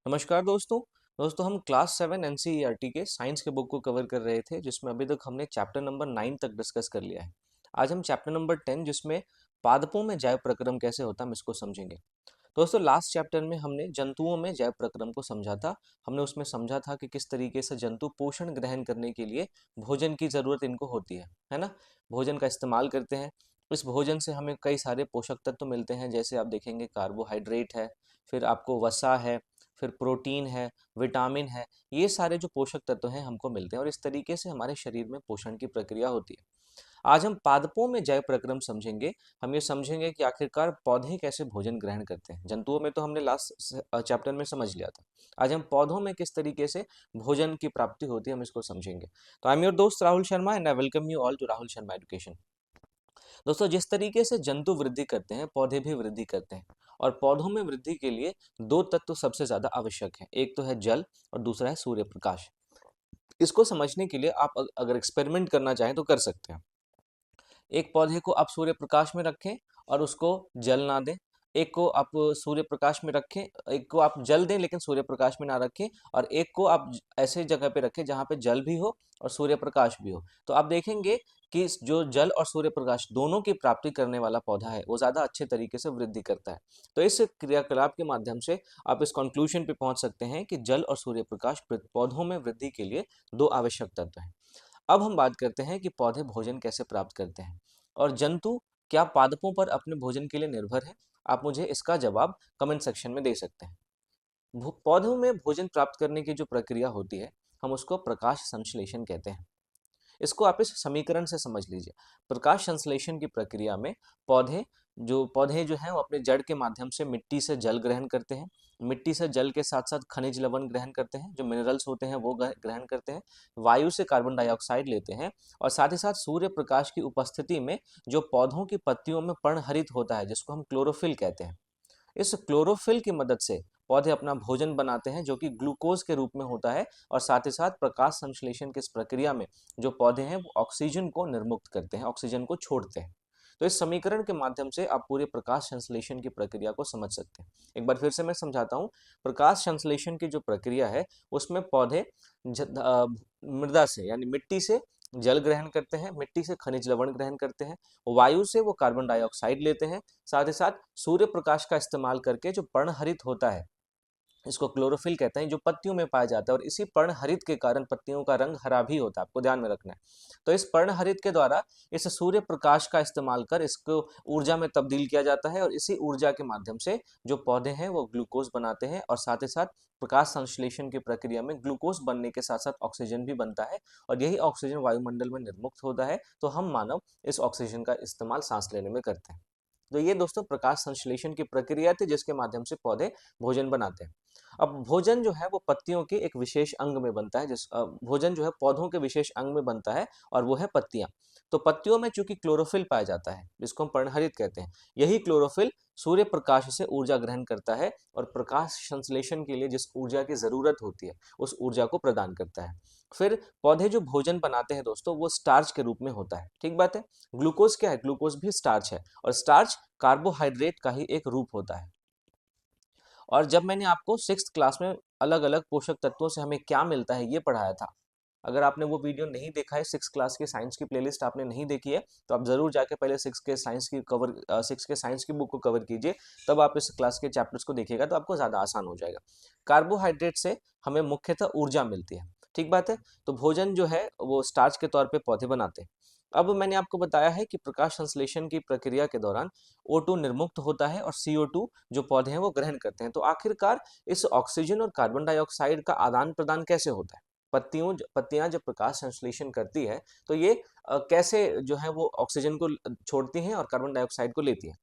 नमस्कार दोस्तों। हम क्लास 7 एनसीईआरटी के साइंस के बुक को कवर कर रहे थे, जिसमें अभी तक हमने चैप्टर नंबर 9 तक डिस्कस कर लिया है। आज हम चैप्टर नंबर 10, जिसमें पादपों में जैव प्रक्रम कैसे होता है, हम इसको समझेंगे। दोस्तों, लास्ट चैप्टर में हमने जंतुओं में जैव प्रक्रम को समझा था। हमने उसमें समझा था कि किस तरीके से जंतु पोषण ग्रहण करने के लिए भोजन की ज़रूरत इनको होती है ना। भोजन का इस्तेमाल करते हैं। इस भोजन से हमें कई सारे पोषक तत्व मिलते हैं, जैसे आप देखेंगे कार्बोहाइड्रेट है, फिर आपको वसा है, फिर प्रोटीन है, विटामिन है। ये सारे जो पोषक तत्व हैं हमको मिलते हैं, और इस तरीके से हमारे शरीर में पोषण की प्रक्रिया होती है। आज हम पादपों में जैव प्रक्रम समझेंगे। हम ये समझेंगे कि आखिरकार पौधे कैसे भोजन ग्रहण करते हैं। जंतुओं में तो हमने लास्ट चैप्टर में समझ लिया था। आज हम पौधों में किस तरीके से भोजन की प्राप्ति होती है, हम इसको समझेंगे। तो आई एम योर दोस्त Rahul Sharma and I welcome you all to Rahul Sharma education. दोस्तों, जिस तरीके से जंतु वृद्धि करते हैं, पौधे भी वृद्धि करते हैं। और पौधों में वृद्धि के लिए दो तत्व सबसे ज्यादा आवश्यक है। एक तो है जल और दूसरा है सूर्य प्रकाश। इसको समझने के लिए आप अगर एक्सपेरिमेंट करना चाहें तो कर सकते हैं। एक पौधे को आप सूर्य प्रकाश में रखें और उसको जल ना दें। एक को आप सूर्य प्रकाश में रखें, एक को आप जल दें लेकिन सूर्य प्रकाश में ना रखें, और एक को आप ऐसे जगह पे रखें जहाँ पे जल भी हो और सूर्य प्रकाश भी हो। तो आप देखेंगे कि जो जल और सूर्य प्रकाश दोनों की प्राप्ति करने वाला पौधा है, वो ज़्यादा अच्छे तरीके से वृद्धि करता है। तो इस क्रियाकलाप के माध्यम से आप इस कंक्लूजन पे पहुंच सकते हैं कि जल और सूर्य प्रकाश पौधों में वृद्धि के लिए दो आवश्यक तत्व हैं। अब हम बात करते हैं कि पौधे भोजन कैसे प्राप्त करते हैं, और जंतु क्या पादपों पर अपने भोजन के लिए निर्भर है। आप मुझे इसका जवाब कमेंट सेक्शन में दे सकते हैं। पौधों में भोजन प्राप्त करने की जो प्रक्रिया होती है, हम उसको प्रकाश संश्लेषण कहते हैं। इसको आप इस समीकरण से समझ लीजिए। प्रकाश संश्लेषण की प्रक्रिया में पौधे जो हैं वो अपने जड़ के माध्यम से मिट्टी से जल ग्रहण करते हैं। मिट्टी से जल के साथ साथ खनिज लवण ग्रहण करते हैं, जो मिनरल्स होते हैं वो ग्रहण करते हैं। वायु से कार्बन डाइऑक्साइड लेते हैं, और साथ ही साथ सूर्य प्रकाश की उपस्थिति में जो पौधों की पत्तियों में पर्णहरित होता है, जिसको हम क्लोरोफिल कहते हैं। इस क्लोरोफिल की मदद से पौधे अपना भोजन बनाते हैं, जो कि ग्लूकोज के रूप में होता है। और साथ ही साथ प्रकाश संश्लेषण की इस प्रक्रिया में जो पौधे हैं वो ऑक्सीजन को निर्मुक्त करते हैं, ऑक्सीजन को छोड़ते हैं। तो इस समीकरण के माध्यम से आप पूरे प्रकाश संश्लेषण की प्रक्रिया को समझ सकते हैं। एक बार फिर से मैं समझाता हूँ। प्रकाश संश्लेषण की जो प्रक्रिया है, उसमें पौधे मृदा से यानी मिट्टी से जल ग्रहण करते हैं, मिट्टी से खनिज लवण ग्रहण करते हैं, वायु से वो कार्बन डाइऑक्साइड लेते हैं, साथ ही साथ सूर्य प्रकाश का इस्तेमाल करके जो पर्णहरित होता है, इसको क्लोरोफिल कहते हैं, जो पत्तियों में पाया जाता है। और इसी पर्णहरित के कारण पत्तियों का रंग हरा भी होता है, आपको ध्यान में रखना है। तो इस पर्णहरित के द्वारा इस सूर्य प्रकाश का इस्तेमाल कर इसको ऊर्जा में तब्दील किया जाता है, और इसी ऊर्जा के माध्यम से जो पौधे हैं वो ग्लूकोज बनाते हैं। और साथ ही साथ प्रकाश संश्लेषण की प्रक्रिया में ग्लूकोज बनने के साथ साथ ऑक्सीजन भी बनता है, और यही ऑक्सीजन वायुमंडल में निर्मुक्त होता है। तो हम मानव इस ऑक्सीजन का इस्तेमाल सांस लेने में करते हैं। तो ये दोस्तों प्रकाश संश्लेषण की प्रक्रिया थी, जिसके माध्यम से पौधे भोजन बनाते हैं। अब भोजन जो है वो पत्तियों के एक विशेष अंग में बनता है। भोजन जो है पौधों के विशेष अंग में बनता है, और वो है पत्तियां। तो पत्तियों में चूंकि क्लोरोफिल पाया जाता है, जिसको हम पर्णहरित कहते हैं, यही क्लोरोफिल सूर्य प्रकाश से ऊर्जा ग्रहण करता है, और प्रकाश संश्लेषण के लिए जिस ऊर्जा की जरूरत होती है, उस ऊर्जा को प्रदान करता है। फिर पौधे जो भोजन बनाते हैं दोस्तों, वो स्टार्च के रूप में होता है। ठीक बात है। ग्लूकोज क्या है? ग्लूकोज भी स्टार्च है, और स्टार्च कार्बोहाइड्रेट का ही एक रूप होता है। और जब मैंने आपको 6th क्लास में अलग अलग पोषक तत्वों से हमें क्या मिलता है ये पढ़ाया था, अगर आपने वो वीडियो नहीं देखा है, 6th क्लास की साइंस की प्लेलिस्ट आपने नहीं देखी है, तो आप जरूर जाके पहले 6 के साइंस की बुक को कवर कीजिए। तब आप इस क्लास के चैप्टर्स को देखिएगा तो आपको ज्यादा आसान हो जाएगा। कार्बोहाइड्रेट से हमें मुख्यतः ऊर्जा मिलती है। ठीक बात है। तो भोजन जो है वो स्टार्च के तौर पे पौधे बनाते हैं। अब मैंने आपको बताया है कि प्रकाश संश्लेषण की प्रक्रिया के दौरान O2 निर्मुक्त होता है, और CO2 जो पौधे हैं वो ग्रहण करते हैं। तो आखिरकार इस ऑक्सीजन और कार्बन डाइऑक्साइड का आदान प्रदान कैसे होता है? पत्तियां जब प्रकाश संश्लेषण करती है, तो ये कैसे जो है वो ऑक्सीजन को छोड़ती हैं और कार्बन डाइऑक्साइड को लेती हैं।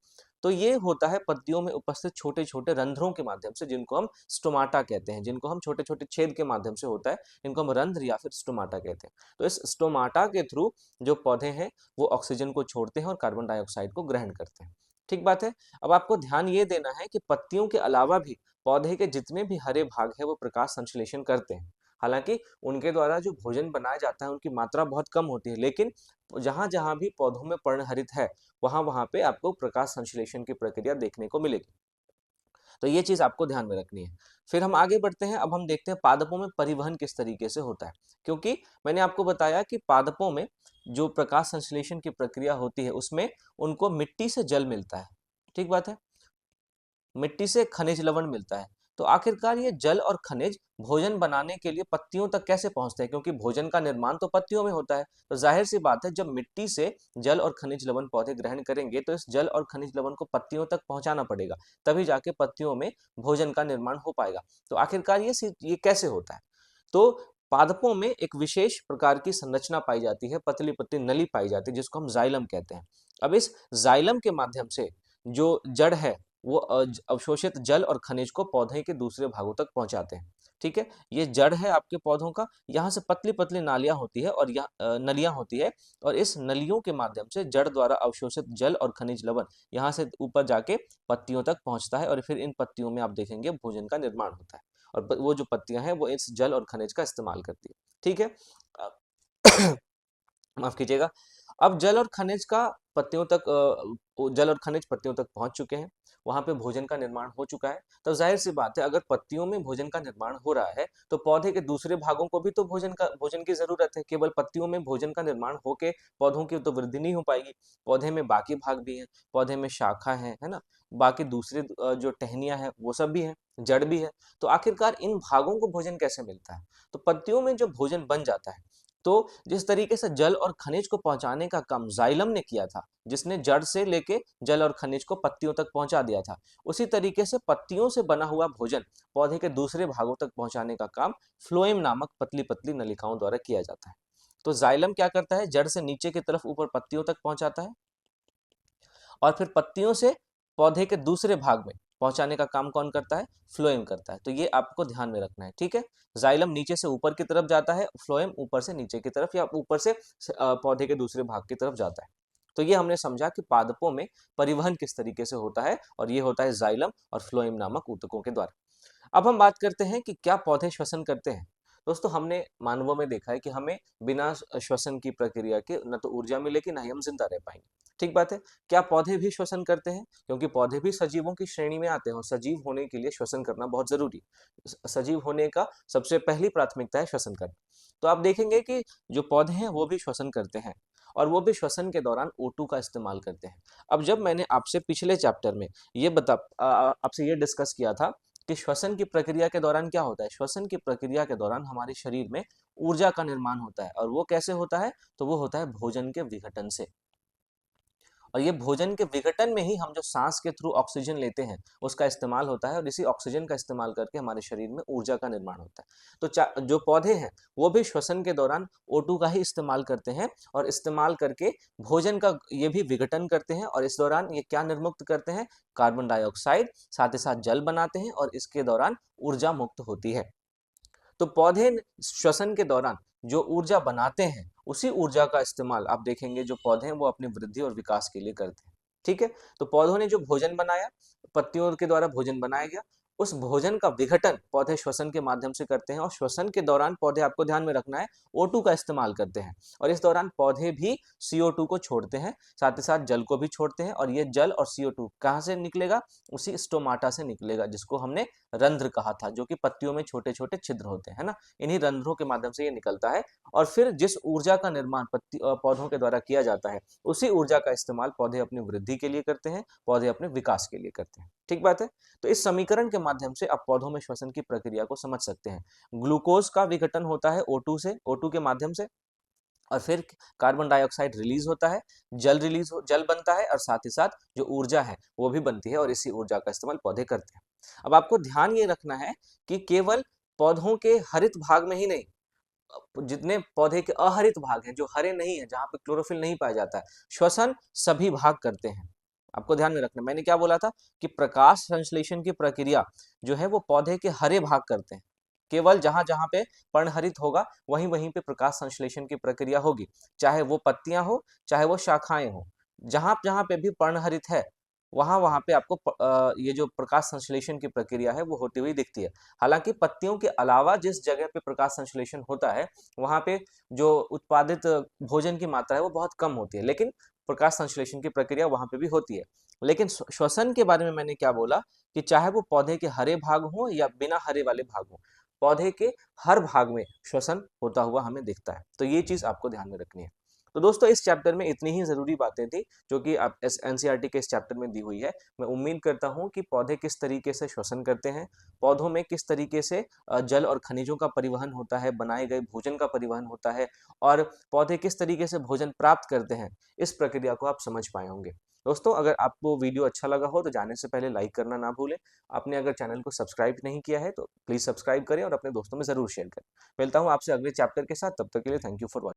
तो ये होता है पत्तियों में उपस्थित छोटे छोटे रंध्रों के माध्यम से, जिनको हम स्टोमाटा कहते हैं, जिनको हम छोटे छोटे छेद के माध्यम से होता है, इनको हम रंध्र या फिर स्टोमाटा कहते हैं। तो इस स्टोमाटा के थ्रू जो पौधे हैं वो ऑक्सीजन को छोड़ते हैं और कार्बन डाइऑक्साइड को ग्रहण करते हैं। ठीक बात है। अब आपको ध्यान ये देना है कि पत्तियों के अलावा भी पौधे के जितने भी हरे भाग है वो प्रकाश संश्लेषण करते हैं। हालांकि उनके द्वारा जो भोजन बनाया जाता है उनकी मात्रा बहुत कम होती है, लेकिन जहां जहां भी पौधों में पर्णहरित है, वहां वहां पे आपको प्रकाश संश्लेषण की प्रक्रिया देखने को मिलेगी। तो ये चीज आपको ध्यान में रखनी है। फिर हम आगे बढ़ते हैं, अब हम देखते हैं पादपों में परिवहन किस तरीके से होता है। क्योंकि मैंने आपको बताया कि पादपों में जो प्रकाश संश्लेषण की प्रक्रिया होती है उसमें उनको मिट्टी से जल मिलता है, ठीक बात है, मिट्टी से खनिज लवण मिलता है। तो आखिरकार ये जल और खनिज भोजन बनाने के लिए पत्तियों तक कैसे पहुंचते हैं, क्योंकि भोजन का निर्माण तो पत्तियों में होता है। तो जाहिर सी बात है, जब मिट्टी से जल और खनिज लवण पौधे ग्रहण करेंगे तो इस जल और खनिज लवण को पत्तियों तक पहुंचाना पड़ेगा, तभी जाके पत्तियों में भोजन का निर्माण हो पाएगा। तो आखिरकार ये कैसे होता है। तो पादपों में एक विशेष प्रकार की संरचना पाई जाती है, पतली पतली नली पाई जाती है, जिसको हम जाइलम कहते हैं। अब इस जाइलम के माध्यम से जो जड़ है वो अवशोषित जल और खनिज को पौधे के दूसरे भागों तक पहुंचाते हैं, ठीक है। ये जड़ है आपके पौधों का, यहाँ से पतली पतली नालियां होती है और नलियां होती है, और इस नलियों के माध्यम से जड़ द्वारा अवशोषित जल और खनिज लवण यहाँ से ऊपर जाके पत्तियों तक पहुंचता है, और फिर इन पत्तियों में आप देखेंगे भोजन का निर्माण होता है, और वो जो पत्तियां हैं वो इस जल और खनिज का इस्तेमाल करती है, ठीक है। माफ कीजिएगा। अब जल और खनिज का पत्तियों तक जल और खनिज पत्तियों तक पहुंच चुके हैं, वहां पे भोजन का निर्माण हो चुका है। तो जाहिर सी बात है, अगर पत्तियों में भोजन का निर्माण हो रहा है तो पौधे के दूसरे भागों को भी तो भोजन की जरूरत है। केवल पत्तियों में भोजन का निर्माण होके पौधों की तो वृद्धि नहीं हो पाएगी। पौधे में बाकी भाग भी हैं, पौधे में शाखा है ना, बाकी दूसरे जो टहनियां हैं वो सब भी है, जड़ भी है। तो आखिरकार इन भागों को भोजन कैसे मिलता है। तो पत्तियों में जो भोजन बन जाता है, तो जिस तरीके से जल और खनिज को पहुंचाने का काम जाइलम ने किया था, जिसने जड़ से लेके जल और खनिज को पत्तियों तक पहुंचा दिया था, उसी तरीके से पत्तियों से बना हुआ भोजन पौधे के दूसरे भागों तक पहुंचाने का काम फ्लोएम नामक पतली पतली नलिकाओं द्वारा किया जाता है। तो जाइलम क्या करता है, जड़ से नीचे की तरफ ऊपर पत्तियों तक पहुंचाता है, और फिर पत्तियों से पौधे के दूसरे भाग में पहुंचाने का काम कौन करता है, फ्लोएम करता है। तो ये आपको ध्यान में रखना है, ठीक है। जाइलम नीचे से ऊपर की तरफ जाता है, फ्लोएम ऊपर से नीचे की तरफ या ऊपर से पौधे के दूसरे भाग की तरफ जाता है। तो ये हमने समझा कि पादपों में परिवहन किस तरीके से होता है, और ये होता है जाइलम और फ्लोएम नामक ऊतकों के द्वारा। अब हम बात करते हैं कि क्या पौधे श्वसन करते हैं। दोस्तों, हमने मानवों में देखा है कि हमें बिना श्वसन की प्रक्रिया के न तो ऊर्जा मिलेगी, ना ही हम जिंदा रह पाएंगे, ठीक बात है। क्या पौधे भी श्वसन करते हैं, क्योंकि पौधे भी सजीवों की श्रेणी में आते हैं, और सजीव होने के लिए श्वसन करना बहुत जरूरी है। सजीव होने का सबसे पहली प्राथमिकता है श्वसन करना। तो आप देखेंगे कि जो पौधे हैं वो भी श्वसन करते हैं, और वो भी श्वसन के दौरान O2 का इस्तेमाल करते हैं। अब जब मैंने आपसे पिछले चैप्टर में ये आपसे ये डिस्कस किया था कि श्वसन की प्रक्रिया के दौरान क्या होता है, श्वसन की प्रक्रिया के दौरान हमारे शरीर में ऊर्जा का निर्माण होता है, और वो कैसे होता है, तो वो होता है भोजन के विघटन से। और ये भोजन के विघटन में ही हम जो सांस के थ्रू ऑक्सीजन लेते हैं उसका इस्तेमाल होता है, और इसी ऑक्सीजन का इस्तेमाल करके हमारे शरीर में ऊर्जा का निर्माण होता है। तो जो पौधे हैं वो भी श्वसन के दौरान O2 का ही इस्तेमाल करते हैं, और इस्तेमाल करके भोजन का ये भी विघटन करते हैं, और इस दौरान ये क्या निर्मुक्त करते हैं, कार्बन डाइऑक्साइड, साथ ही साथ जल बनाते हैं, और इसके दौरान ऊर्जा मुक्त होती है। तो पौधे श्वसन के दौरान जो ऊर्जा बनाते हैं उसी ऊर्जा का इस्तेमाल आप देखेंगे जो पौधे हैं वो अपनी वृद्धि और विकास के लिए करते हैं, ठीक है। तो पौधों ने जो भोजन बनाया, पत्तियों के द्वारा भोजन बनाया गया, उस भोजन का विघटन पौधे श्वसन के माध्यम से करते हैं, और श्वसन के दौरान पौधे, आपको ध्यान में रखना है, O2 का इस्तेमाल करते हैं, और इस दौरान पौधे भी CO2 को छोड़ते हैं, साथ ही साथ जल को भी छोड़ते हैं। और ये जल और CO2 कहाँ से निकलेगा, उसी स्टोमाटा से निकलेगा, जिसको हमने रंध्र कहा था, जो कि पत्तियों में छोटे छोटे छिद्र होते हैं, है ना। इन्हीं रंध्रों के माध्यम से ये निकलता है, और फिर जिस ऊर्जा का निर्माण पौधों के द्वारा किया जाता है, उसी ऊर्जा का इस्तेमाल पौधे अपनी वृद्धि के लिए करते हैं, पौधे अपने विकास के लिए करते हैं, ठीक बात है। तो इस समीकरण के माध्यम से आप पौधों में श्वसन की प्रक्रिया को समझ सकते हैं। ग्लूकोज का विघटन होता है O2 के माध्यम से, और फिर कार्बन डाइऑक्साइड रिलीज होता है, जल बनता है, और साथ ही साथ जो ऊर्जा है वो भी बनती है, और इसी ऊर्जा का इस्तेमाल पौधे करते हैं। अब आपको ध्यान ये रखना है कि केवल पौधों के हरित भाग में ही नहीं, जितने पौधे के अहरित भाग हैं, जो हरे नहीं है, जहां पे क्लोरोफिल नहीं पाया जाता है, श्वसन सभी भाग करते हैं। आपको ध्यान में रखना, मैंने क्या बोला था कि प्रकाश संश्लेषण की प्रक्रिया जो है वो पौधे के हरे भाग करते हैं। केवल जहां जहां पे पर्णहरित होगा वहीं वहीं पे प्रकाश संश्लेषण की प्रक्रिया होगी, चाहे वो पत्तियां हो, चाहे वो शाखाएं हो। जहां जहां पे भी पर्णहरित है वहां वहां पे आपको ये जो प्रकाश संश्लेषण की प्रक्रिया है वो होती हुई दिखती है। हालांकि पत्तियों के अलावा जिस जगह पे प्रकाश संश्लेषण होता है वहां पे जो उत्पादित भोजन की मात्रा है वो बहुत कम होती है, लेकिन प्रकाश संश्लेषण की प्रक्रिया वहां पे भी होती है। लेकिन श्वसन के बारे में मैंने क्या बोला कि चाहे वो पौधे के हरे भाग हो या बिना हरे वाले भाग हो, पौधे के हर भाग में श्वसन होता हुआ हमें दिखता है। तो ये चीज आपको ध्यान में रखनी है। तो दोस्तों इस चैप्टर में इतनी ही जरूरी बातें थी जो कि आप एनसीईआरटी के इस चैप्टर में दी हुई है। मैं उम्मीद करता हूँ कि पौधे किस तरीके से श्वसन करते हैं, पौधों में किस तरीके से जल और खनिजों का परिवहन होता है, बनाए गए भोजन का परिवहन होता है, और पौधे किस तरीके से भोजन प्राप्त करते हैं, इस प्रक्रिया को आप समझ पाए होंगे। दोस्तों अगर आपको वीडियो अच्छा लगा हो तो जाने से पहले लाइक करना ना भूलें। आपने अगर चैनल को सब्सक्राइब नहीं किया है तो प्लीज़ सब्सक्राइब करें और अपने दोस्तों में ज़रूर शेयर करें। मिलता हूँ आपसे अगले चैप्टर के साथ, तब तक के लिए थैंक यू फॉर वॉचिंग।